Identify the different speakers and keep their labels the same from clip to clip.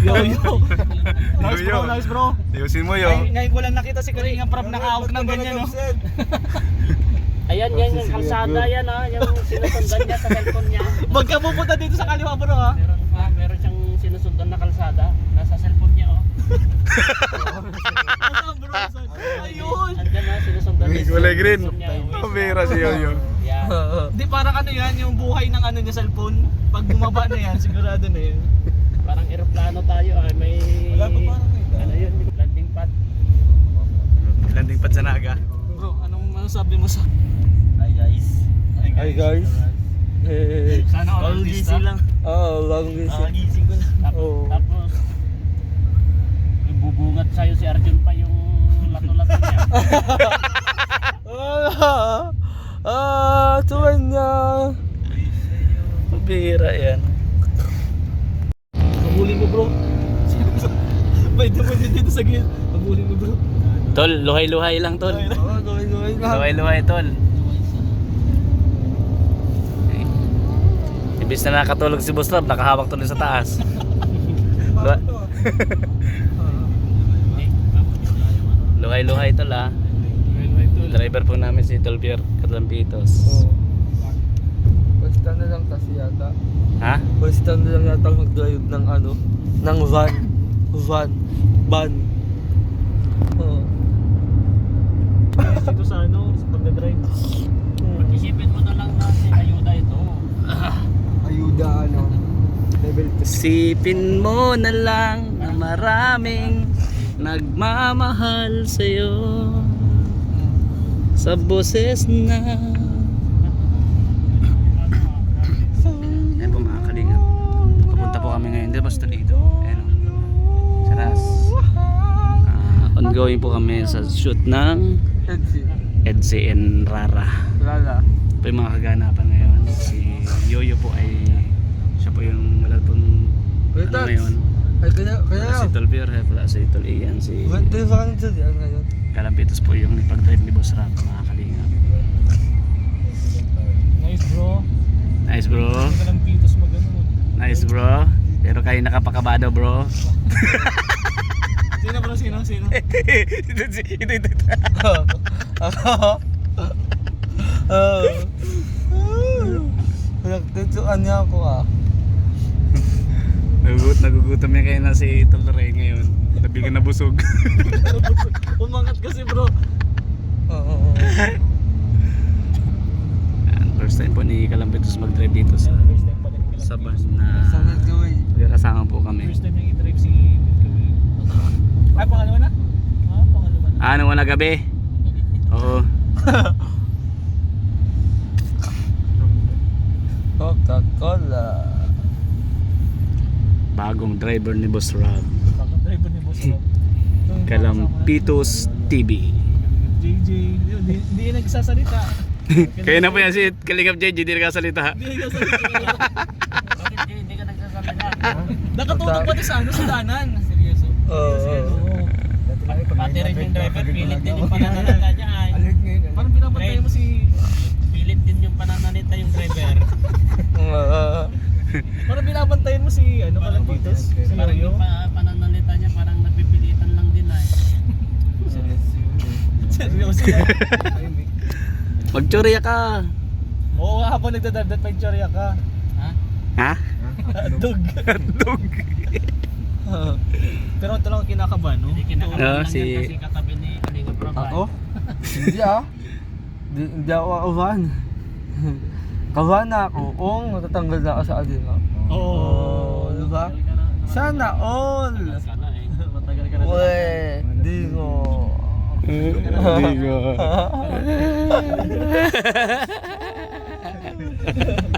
Speaker 1: Yo. Nice bro, nice bro.
Speaker 2: Ayusin mo yun.
Speaker 1: Ngayon ko lang nakita si Kalinga Prab nakahawak ng ganyan, no?
Speaker 3: Ayan yan, yung kalsada yan ha, yung sinusundan niya sa cellphone niya.
Speaker 1: Wag ka pupunta dito sa kaliwa bro ha.
Speaker 3: Meron siyang sinusundan na kalsada, nasa cellphone niya oh.
Speaker 1: Ayun.
Speaker 3: Andyan na, sinusundan niya.
Speaker 2: Kulay green.
Speaker 3: Niya, oh.
Speaker 2: Pabira si Yoyo.
Speaker 3: Yan.
Speaker 1: Di parang ano yan, yung buhay ng ano niya cellphone. Pag bumaba na yan, sigurado na yan.
Speaker 3: Parang eroplano tayo ay may... Ano yun, landing pad.
Speaker 2: Landing pad sa Naga.
Speaker 1: Bro, anong sabi mo sa...
Speaker 4: Hi guys. Hey.
Speaker 1: Sana all
Speaker 3: gising lang.
Speaker 4: Oh, bagong gising.
Speaker 3: Gising ko lang.
Speaker 4: Oo.
Speaker 3: Tapos, ibubungat sa'yo si Arjun pa yung lato-lato niya.
Speaker 4: Tuwan niya. Pabira yan.
Speaker 1: Pabuli mo bro. Pwede mo dito sa gilid. Pabuli mo bro.
Speaker 2: Tol, luhay-luhay lang tol.
Speaker 4: Oo, gawin lang.
Speaker 2: Luhay-luhay tol. Ibis na nakatulog si Boss Rob, nakahawak tuloy sa taas. Luhay-luhay tol ah. Driver po namin si Tol Pierre Catlampitos.
Speaker 4: Basta na lang kasi yata.
Speaker 2: Ha?
Speaker 4: Basta na lang yata mag-drive ng ano, ng van. Van. Oo.
Speaker 1: Dito sa ano, sa pagdadrive.
Speaker 3: Isipin mo na lang na si ayuda ito.
Speaker 4: Ayuda ano. Level 2.
Speaker 2: Sipin mo na lang na maraming nagmamahal sa'yo sa boses na. Ayan po mga kalingap, papunta po kami ngayon dito sa Toledo. Ayan o, saras. Ongoing po kami sa shoot ng Edsi and Rara.
Speaker 4: Lala.
Speaker 2: Ito yung mga kaganapan ngayon. Si Yoyo po ay siya po yung wala pong ano ngayon.
Speaker 4: Ay, kaya.
Speaker 2: Wala si Tol Pierre, wala si Tol Ian, si
Speaker 4: Di ba ka nito diyan ngayon?
Speaker 2: Kalampitos po yung nipag-drive ni Boss Rob, mga kalingap.
Speaker 1: Nice bro.
Speaker 2: Nice bro.
Speaker 1: Hindi ka lang pitos magano.
Speaker 2: Nice bro. Pero kayo nakapakabado bro.
Speaker 1: Sino bro? Sino?
Speaker 2: Ito.
Speaker 4: Nagtituan niya ako ah.
Speaker 2: Nagugutom yan kayo na si Tol Ray ngayon. Nabigyan na busog.
Speaker 1: Umangat kasi bro.
Speaker 4: Oo.
Speaker 2: First time po ni Kalampitos mag-drive dito sa
Speaker 1: First time pala.
Speaker 2: sa bus na
Speaker 4: Sa nag-joy.
Speaker 2: kasama po kami.
Speaker 1: First time nang i-drive si Ay, pangalawa na? Pangalawa na.
Speaker 2: Nung wala gabi? Oo.
Speaker 4: Coca-Cola.
Speaker 2: Bagong driver ni Boss Rob.
Speaker 1: Bagong driver ni Boss Rob.
Speaker 2: Kalampitos TV.
Speaker 1: JJ, hindi yan nagsasalita.
Speaker 2: Kaya na po yan si Kalingap JJ, di nakasalita.
Speaker 1: Hindi nagsasalita.
Speaker 3: Bakit hindi ka nagsasalita?
Speaker 1: Nakatutok pati sa ano, sa danan. Seryoso.
Speaker 4: Oo.
Speaker 3: Pati rin yung driver, pilit din yung pananalita niya ay.
Speaker 1: Parang pinabantayan mo si...
Speaker 3: Pilit din yung pananalita yung driver.
Speaker 1: Parang binabantayan mo si ano Kalampitos. Si
Speaker 3: Parang
Speaker 1: Yoyo.
Speaker 3: yung pananalita niya parang napipilitan lang din ay.
Speaker 1: Seryoso.
Speaker 2: Magtsurya ka.
Speaker 1: Oo nga, habang nagdadagdag pa yung tsorya ka.
Speaker 2: Ha?
Speaker 1: Dug.
Speaker 2: Dog.
Speaker 1: Pero ito lang ang kinakabahan, no?
Speaker 3: Hindi kinakabahan lang
Speaker 2: si-
Speaker 3: yan kasi katabi ni Kalinga Prab.
Speaker 4: Ako? Hindi ah. Hindi ako kavan. Kavan na ako. Oo, matatanggal na ako sa alina.
Speaker 1: Oo.
Speaker 4: Diba? Sana all.
Speaker 3: Sana eh.
Speaker 1: Matagal ka na.
Speaker 4: Uwe, di ko.
Speaker 2: Hindi ko.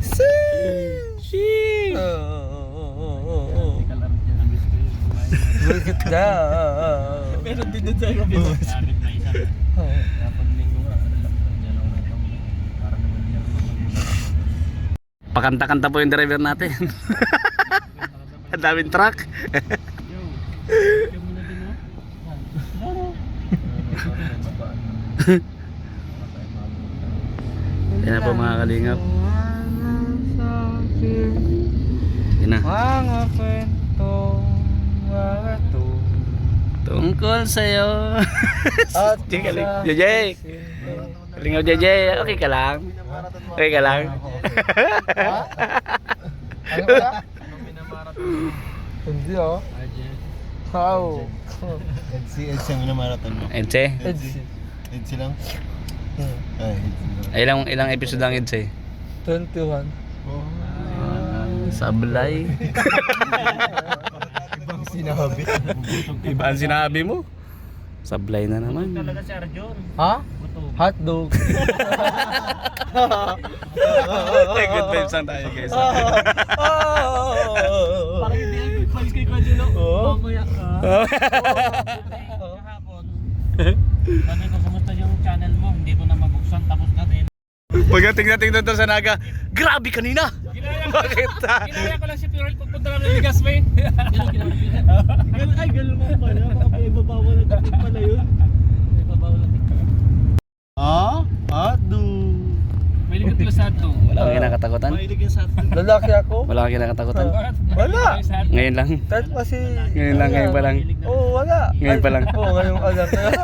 Speaker 2: Sheesh.
Speaker 4: Bakit na?
Speaker 1: Meron din doon sa kabila.
Speaker 3: Gamit na isa.
Speaker 2: Pakanta-kanta po yung driver natin. Ang daming truck. Yan na po mga kalingap. Yan na.
Speaker 4: Mga kwento
Speaker 2: Tungkol sa'yo.
Speaker 4: At
Speaker 2: Galing. JJ. Galing mo, JJ. Okay ka lang? Okay ka lang?
Speaker 4: Ano kaya? Hindi oh. How?
Speaker 3: EDC ang minamarathon mo.
Speaker 2: Edse?
Speaker 4: EDC.
Speaker 3: EDC lang? Ay,
Speaker 2: Ilang episode lang Edse?
Speaker 4: 21.
Speaker 2: Sablay.
Speaker 3: ibang sinabi.
Speaker 2: Iba ang sinabi mo? Sablay na naman.
Speaker 3: Talaga si Arjon.
Speaker 4: Ha? Hotdog.
Speaker 2: Good vibes lang tayo guys.
Speaker 1: Parang hindi ang good vibes kay Kwadyo, no? Mamaya ka.
Speaker 3: Kahapon, sabi ko, kumusta yung channel mo? Hindi ko na mabuksan, tapos na din.
Speaker 2: Pagdating natin doon sa Naga, grabe kanina! Bakit?
Speaker 3: Ginaya ko lang si Pirol pagpunta lang ng Ligas, may.
Speaker 1: Ay, ganun mo pala. Baka ibabawal na technique pala yun.
Speaker 3: Ibabawal na TikTok.
Speaker 4: Hotdog.
Speaker 3: May ligot ko sa ato.
Speaker 2: Wala kang kinakatakutan?
Speaker 1: Mahilig yung sa atin.
Speaker 4: Lalaki ako?
Speaker 2: Wala kang kinakatakutan?
Speaker 4: Wala.
Speaker 2: Ngayon lang?
Speaker 4: Kahit kasi...
Speaker 2: Ngayon pa lang.
Speaker 4: Oo, wala.
Speaker 2: Ngayon pa lang.
Speaker 4: Oo, ngayon ka lang.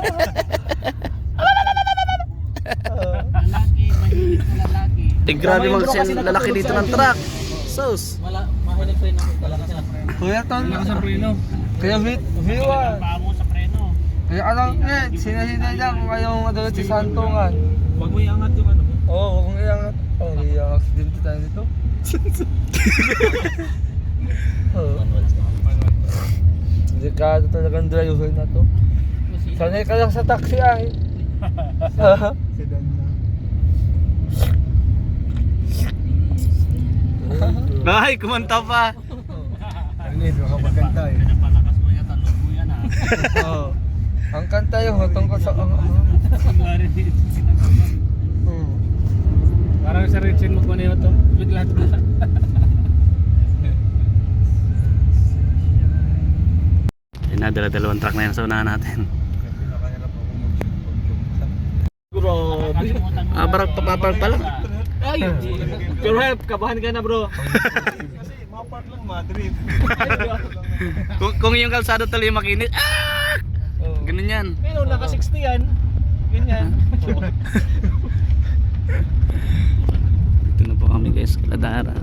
Speaker 3: Lalaki, mahilig sa lalaki.
Speaker 2: Eh grabe mag-send lalaki dito ng truck. Sus.
Speaker 3: Mahilig pa rin ako talaga sa preno.
Speaker 4: Kuya Ton.
Speaker 3: Sa preno.
Speaker 4: Kaya viewers.
Speaker 3: Pamo sa preno.
Speaker 4: Kaya anong net, sinahinay lang kung kayong madulot sa santungan.
Speaker 1: Huwag mo iangat yung ano mo.
Speaker 4: Oo, huwag mong iangat. Oo, iyang accident tayo dito. Oo. Delikado talagang driver na to. Sanay ka lang sa taxi ay.
Speaker 3: Sedan na.
Speaker 2: Ay, kumanta pa.
Speaker 3: Arnid, makapagkanta eh. Pinapalakas mo yata, loob mo yan ah.
Speaker 4: Oo. Ang kanta yung tungkol sa
Speaker 3: Parang sa Richin mo kung ano yun to. Bigla na.
Speaker 2: Dalawang truck na yan sa unahan natin.
Speaker 1: Grabe.
Speaker 2: Parang papapark pa lang.
Speaker 1: Ay, your help. Kabahan ka na, bro.
Speaker 3: Kasi mapart lang Madrid.
Speaker 2: Kung yung kalsado tuloy makinit, ganun yan.
Speaker 1: Pero naka 60 yan. Ganyan.
Speaker 2: Dito na po kami guys, Kaladara.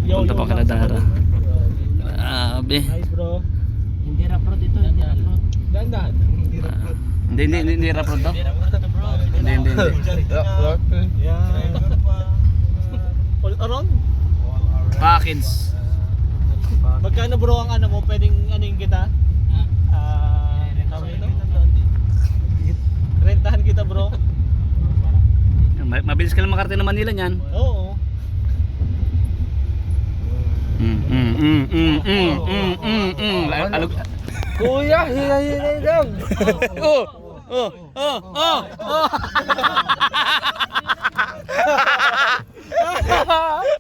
Speaker 2: Punta po Kaladara. Grabe.
Speaker 1: Nice, bro.
Speaker 3: Hindi raprot ito, hindi raprot.
Speaker 1: Dahan-dahan.
Speaker 2: Hindi rapod to? Hindi.
Speaker 1: Yan. All around?
Speaker 2: Package.
Speaker 1: Magkano, bro, ang ano mo? Pwedeng anuin kita? Rentahan kita, bro.
Speaker 2: Mabilis ka lang makarating ng Manila niyan.
Speaker 1: Oo.
Speaker 2: Alog.
Speaker 4: Kuya, hila-hilay lang.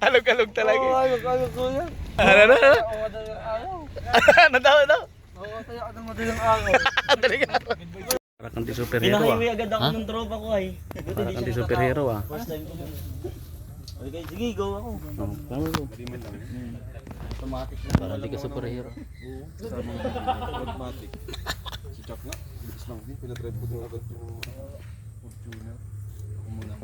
Speaker 2: Alog talaga.
Speaker 4: Oo, ano kuya?
Speaker 2: Ano?
Speaker 4: Oo, madaling araw.
Speaker 2: Ano daw?
Speaker 4: Oo, tayo ka ng madaling araw.
Speaker 2: Para kang di superhero
Speaker 1: Pinahiwi agad ako ng tropa ko ay.
Speaker 2: Para kang di superhero ah.
Speaker 1: First time ko. Okay, sige, go ako. Automatic lang.
Speaker 2: Para di ka superhero.
Speaker 3: Automatic. Si Chuck nga, bilis lang din. Pinadrive ko din agad yung Fortuner. Ako muna.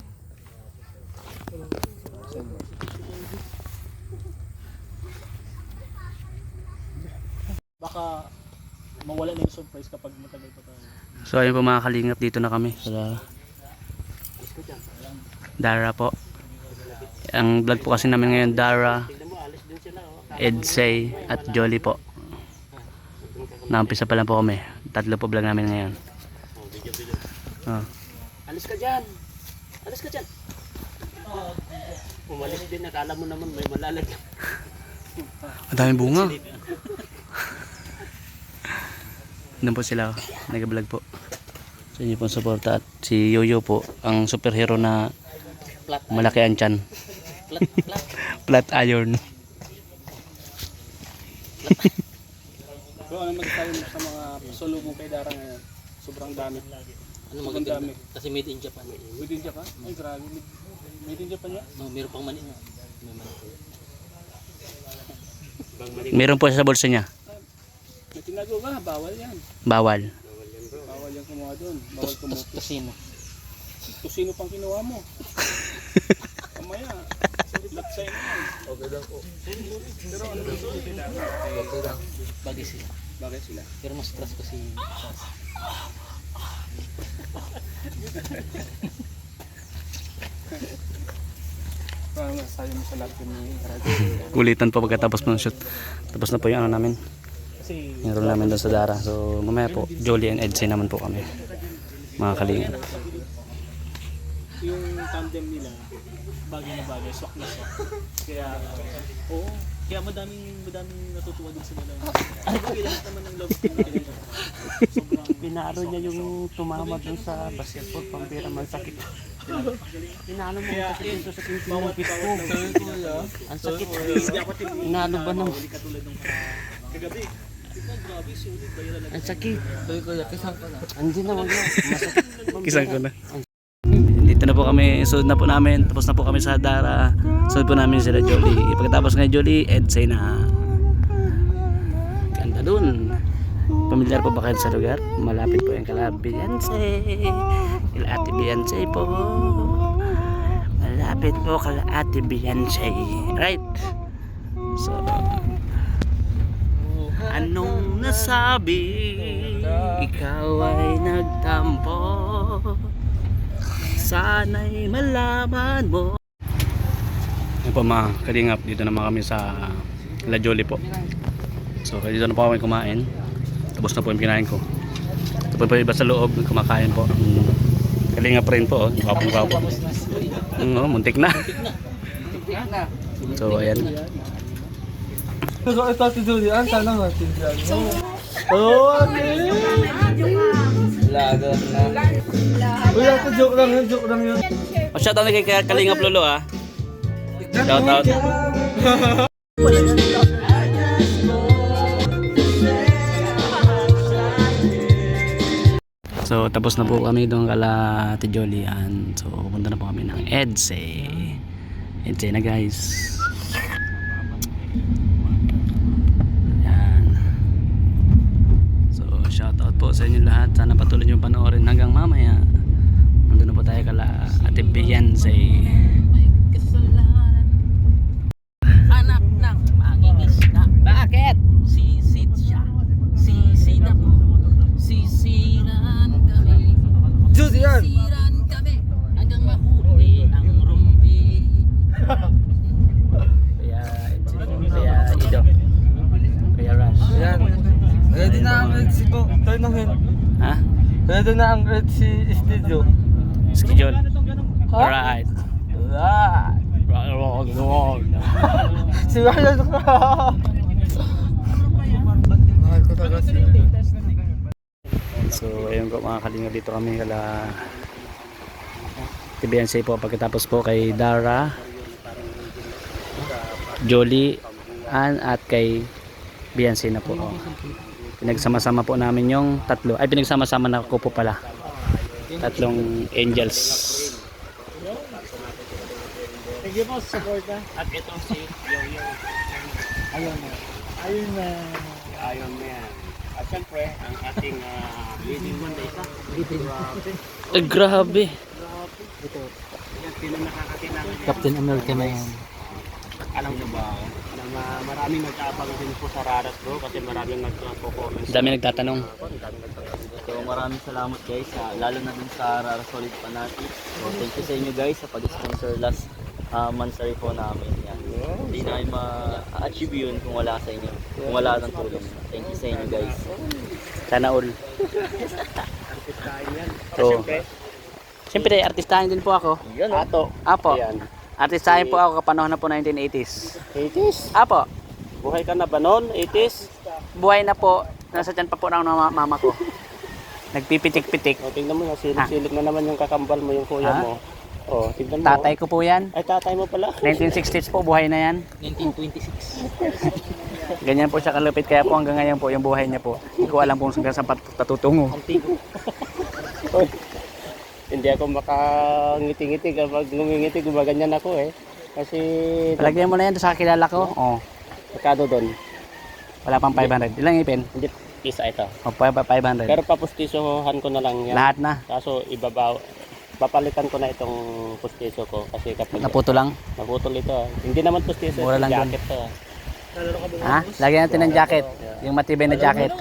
Speaker 1: Baka mawala na yung surprise kapag matagal pa tayo.
Speaker 2: So ayun po mga kalingap, dito na kami sa Dara po. Ang vlog po kasi namin ngayon, Dara, Edsay at Jolly po. Naumpisa pa lang po kami. 3 po vlog namin ngayon.
Speaker 3: Alis ka dyan! Alis ka dyan! Umalis din, nakala mo naman may malalagyan.
Speaker 2: Ang daming bunga. Doon po sila, nag-vlog po. Sa inyo pong suporta. At si Yoyo po, ang superhero na malaki ang tiyan. Flat iron.
Speaker 3: Bro, ano magsasabi mo sa mga pasulubong kay Dara ngayon? Sobrang dami.
Speaker 5: Ano maganda? Kasi made in Japan.
Speaker 3: Made in Japan? Ay grabe. Made in Japan yan?
Speaker 5: No, meron pang mani na. May mani.
Speaker 2: Meron po sa bulsa niya.
Speaker 3: May tinago ka, bawal yan.
Speaker 2: Bawal.
Speaker 3: kang kumuha doon. Bawal kumuha.
Speaker 5: Tosino.
Speaker 3: Tusino pang kinuha mo. Kamaya. Laksay na yan. Okay lang po. Pero ano ba ito? Okay lang.
Speaker 5: Bagay sila.
Speaker 3: Bakit sila?
Speaker 5: Pero mas stress kasi Sas.
Speaker 3: Parang masasabi mo sa lahat ni
Speaker 2: Kulitan pa pagkatapos po ng shoot. Tapos na po yung ano namin.
Speaker 1: Kasi
Speaker 2: Yung role namin doon sa Dara. So mamaya po, Jolie and Edsay naman po kami. Mga kalinga.
Speaker 1: yung tandem nila, bagay na bagay, swak na swak. Kaya, oo. Kaya madaming natutuwa din sa dalawa. Ano ba lahat naman ng love team nila? Sobrang
Speaker 5: Pinaro niya yung tumama dun sa basketball, pampira man sakit. Pinalo mo yung sakit dito sa pinsin ng pitko. Ang sakit. Inalo ba ng...
Speaker 1: katulad ng kagabi. Ikaw, grabe, sulit, viral agad.
Speaker 5: Ang sakit.
Speaker 4: Sabi ko, kisang ka na.
Speaker 5: Andiyan na wag na. Masakit.
Speaker 2: Kisang ko na. Dito na po kami, sunod na po namin. Tapos na po kami sa Dara. Sunod po namin sila Jolie. Pagkatapos nga Jolie, Edsay na. Ganda dun. Pamilyar po ba kayo sa lugar? Malapit po yung kala Beyonce. Kala Ate Beyonce po. Malapit po kala Ate Beyonce. Right? So, anong nasabi? Ikaw ay nagtampo. Sana'y malaman mo. Yan po mga kalingap, dito naman kami sa La Jolie po. So dito na po kami kumain. Tapos na po yung kinain ko. Tapos po iba sa loob kumakain po. Kalingap rin po, gwapong-gwapo. Muntik na. So ayan.
Speaker 4: Pero ito si Julian, sana matindihan mo. Oo, lagot na. Uy, ito joke lang yun.
Speaker 2: O shoutout na kay Kalingap Lolo ah. Shoutout. So tapos na po kami doon kala Ate Jolian. So pupunta na po kami ng Edsay. Edsay na guys. Yan. So shoutout po sa inyo lahat. Sana patuloy nyo panoorin hanggang mamaya. Nandun na po tayo kala Ate Beyonce.
Speaker 5: Anak ng mangingisda.
Speaker 2: Bakit?
Speaker 5: Sisid siya. Sisidan. Sisiran kami.
Speaker 4: Julian!
Speaker 5: Sisiran kami. Hanggang mahuli ang rumpi.
Speaker 2: Kaya Ido. Kaya Rush.
Speaker 4: Yan. Ready na ang Red Sea po. Tanongin.
Speaker 2: Ha?
Speaker 4: Ready na ang Red Sea Studio.
Speaker 2: Schedule.
Speaker 4: Ha?
Speaker 2: Alright.
Speaker 4: Wala.
Speaker 2: Rock.
Speaker 4: Si Ryan ka. Mahal ko talaga si
Speaker 2: So ayun po mga kalingap, dito kami kala Beyonce po. Pagkatapos po kay Dara, Jolie, Ann at kay Beyonce na po. Pinagsama-sama po namin yung tatlo. Ay pinagsama-sama na ko po pala. Tatlong angels.
Speaker 1: Thank you po sa support ha. At ito si Yo-Yo. Ayun na. Ayun na.
Speaker 3: Ayon na yan. At syempre, ang ating leading man na isa.
Speaker 2: Ay grabe.
Speaker 3: Yan, sino nakakakinangan niya.
Speaker 5: Captain America na yan.
Speaker 3: Alam niyo ba, na maraming nag-aabang din po sa Raras bro kasi maraming nagko-comment.
Speaker 2: Dami nagtatanong.
Speaker 6: So maraming salamat guys, lalo na dun sa Rara Solid Fanatic. So thank you sa inyo guys sa pag-sponsor last monthsary po namin. Yan. Hindi namin ma-achieve yun kung wala sa inyo. Kung wala ng tulong. Thank you sa inyo guys.
Speaker 2: Sana all. So, siyempre artistahin din po ako.
Speaker 3: Yan ato.
Speaker 2: Apo.
Speaker 3: Yan.
Speaker 2: Artistahin po ako kapanahon na po 1980s.
Speaker 3: 80s?
Speaker 2: Apo.
Speaker 3: Buhay ka na ba noon? 80s?
Speaker 2: Buhay na po. Nasa dyan pa po ng mama ko. Nagpipitik-pitik.
Speaker 3: O, tingnan mo, silip-silip na naman yung kakambal mo, yung kuya
Speaker 2: Ha?
Speaker 3: mo. O, tingnan mo.
Speaker 2: Tatay ko po yan.
Speaker 3: Ay, tatay mo pala.
Speaker 2: 1960s po, buhay na yan.
Speaker 5: 1926.
Speaker 2: Ganyan po siya kalupit. Kaya po hanggang ngayon po yung buhay niya po. Hindi ko alam kung saan patutungo.
Speaker 5: Antigo.
Speaker 3: Oy, hindi ako makangiti-ngiti kapag ngumingiti, gumaganyan ako eh. Kasi,
Speaker 2: Palagyan mo na yan sa kilala ko. Oh,
Speaker 3: magkano doon?
Speaker 2: wala pang 500. Ilang ipin?
Speaker 3: Hindi,
Speaker 5: isa ito.
Speaker 2: O, 500.
Speaker 5: Pero papustisohan ko na lang yan.
Speaker 2: Lahat na.
Speaker 5: Kaso papalitan ko na itong pustiso ko kasi kapag
Speaker 2: Naputo lang.
Speaker 5: naputol ito. Hindi naman pustiso,
Speaker 2: Mura lang
Speaker 5: jacket to.
Speaker 2: Ha? Lagyan natin ng jacket. Yung matibay na jacket.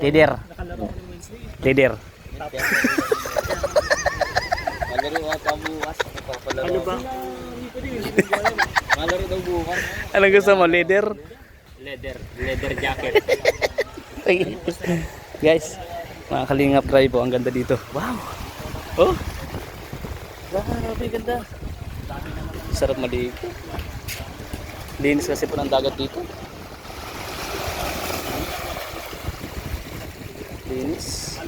Speaker 2: Leader. Leader.
Speaker 6: Malaro ata bukas.
Speaker 5: Ano ba?
Speaker 6: Malaro daw bukas.
Speaker 2: Anong gusto mo? Leader?
Speaker 5: Leather jacket.
Speaker 2: Guys, mga Kalingap Drive po. Ang ganda dito. Wow! Oh! Grabe, ganda. Sarap maligo. Linis kasi po ng dagat dito. Linis.